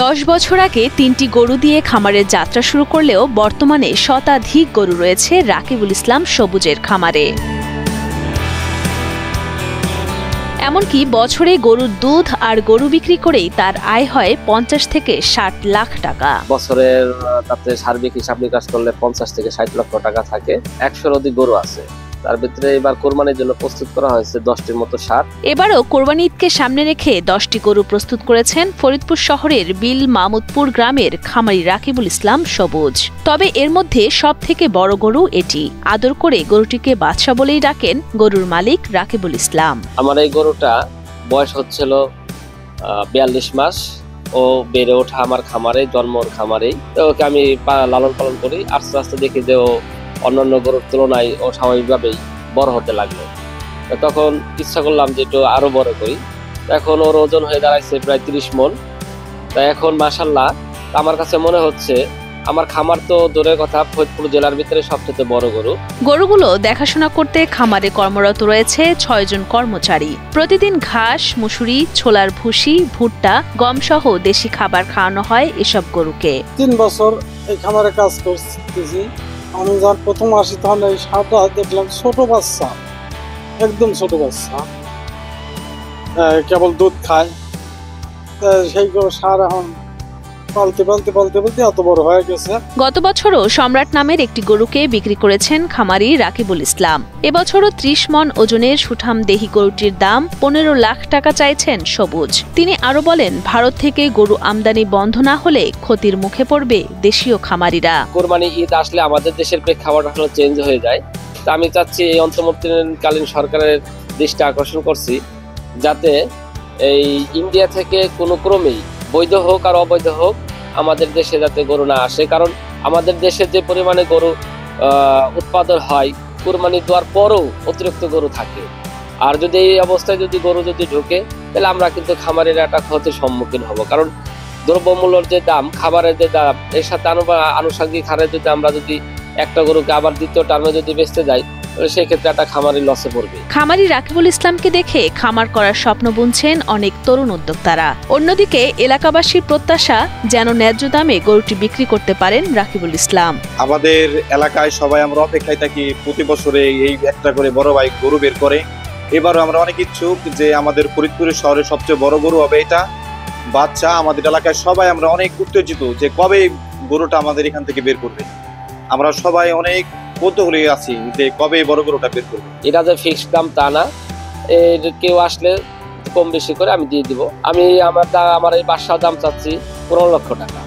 10 বছর আগে 3টি গরু দিয়ে খামারের যাত্রা শুরু করলেও বর্তমানে শতাধিক গরু রয়েছে রাকিবুল ইসলাম সবুজের খামারে। এমনকি বছরে গরুর দুধ আর গরু বিক্রি করেই তার আয় হয় 50 থেকে 60 লাখ টাকা। বছরের তাতে সার্বিক হিসাব নিকাশ করলে 50 থেকে 60 লক্ষ টাকা থাকে। 100-র অধিক গরু আছে। তার ভিতরে এবার কোরবানির জন্য প্রস্তুত করা হয়েছে 10টির মতো ষাঁড়। এবারও কোরবানি ঈদকে সামনে রেখে 10টি গরু প্রস্তুত করেছেন ফরিদপুর শহরের বিল মাহমুদপুর গ্রামের খামারি রাকিবুল ইসলাম সবুজ। তবে এর মধ্যে সবথেকে বড় গরু এটি। আদর করে গরুটিকে বাদশা বলেই ডাকেন গরুর মালিক রাকিবুল ইসলাম। আমার এই গরুটা বয়স হচ্ছিল 42 মাস। ও বেড়ে ওঠা আমার খামারে, জন্মর খামারেই। ওকে আমি লালন পালন করি। আস্তে আস্তে দেখি যে ও অন্যান্য গরুর তুলনায় ও স্বাভাবিকভাবেই বড় হতে লাগলো। তখন ইচ্ছা করলাম যে একটু আরো বড় করি। এখন ওর ওজন হয়ে দাঁড়াইছে প্রায় 30 মণ। তাই এখন মাশাআল্লাহ আমার কাছে মনে হচ্ছে আমার খামার তো দূরের কথা, ফরিদপুর জেলার ভিতরে সবচেয়ে বড় গরু। গরুগুলো দেখাশোনা করতে খামারে কর্মরত রয়েছে 6 জন কর্মচারী। প্রতিদিন ঘাস, মুসুরি, ছোলার ভুসি, ভুট্টা, গম সহ দেশি খাবার খাওয়ানো হয় এসব গরুকে। 3 বছর এই খামারে কাজ করতেছি। আমি যখন প্রথম আসি তখন এই ষাঁড়টা দেখলাম ছোট বাচ্চা, একদম ছোট বাচ্চা, কেবল দুধ খায়। সেই ষাঁড় এখন পালতে পালতে পালতে পালতে এত বড় হয়ে গেছে। গত বছরও সম্রাট নামের একটি গরুকে বিক্রি করেছেন খামারি রাকিবুল ইসলাম। এবছরও 30 মণ ওজনের সুঠাম দেহি গরুটির দাম 15 লাখ টাকা চাইছেন সবুজ। তিনি আরো বলেন, ভারত থেকে গরু আমদানি বন্ধ না হলে ক্ষতির মুখে পড়বে দেশীয় খামারিরা। কোরবানি ঈদ আসলে আমাদের দেশের প্রেক্ষাপট আসলে চেঞ্জ হয়ে যায়। তা আমি চাচ্ছি এই অন্তর্বর্তীকালীন সরকারের দৃষ্টি আকর্ষণ করছি যাতে এই ইন্ডিয়া থেকে কোনো ক্রমেই বৈধ হোক আর অবৈধ হোক আমাদের দেশে যাতে গরু না আসে। কারণ আমাদের দেশে যে পরিমাণে গরু উৎপাদন হয়, কুরবানি দেওয়ার পরও অতিরিক্ত গরু থাকে। আর যদি এই অবস্থায় যদি গরু যদি ঢোকে, তাহলে আমরা কিন্তু খামারের একটা ক্ষতির সম্মুখীন হব। কারণ দ্রব্যমূল্যের যে দাম, খাবারের যে দাম, এর সাথে আনুষঙ্গিক হারে যদি আমরা যদি একটা গরুকে আবার দ্বিতীয় টার্মে যদি বেচতে যাই, সেই ক্ষেত্রে একটা খামারি লসে পড়বে। খামারি রাকিবুল ইসলামকে দেখে খামার করার স্বপ্ন বুনছেন অনেক তরুণ উদ্যোক্তারা। অন্যদিকে এলাকাবাসীর প্রত্যাশা যেন ন্যায্য দামে গরুটি বিক্রি করতে পারেন রাকিবুল ইসলাম। আমাদের এলাকায় সবাই আমরা অপেক্ষায় থাকি, প্রতি বছরে এই একটা করে বড় ভাই গরু বের করে। এবারও আমরা অনেক ইচ্ছুক যে আমাদের ফরিদপুরের শহরে সবচেয়ে বড় গরু হবে এটা বাচ্চা। আমাদের এলাকায় সবাই আমরা অনেক উত্তেজিত যে কবে গরুটা আমাদের এখান থেকে বের করবে। আমরা সবাই অনেক কৌতূহলী আছি যে কবে বড় গরুটা বের করবে। এটা যে ফিক্সড দাম তা না, কেউ আসলে কম বেশি করে আমি দিয়ে দিব। আমি আমার এই বাসার দাম চাচ্ছি 15 লক্ষ টাকা।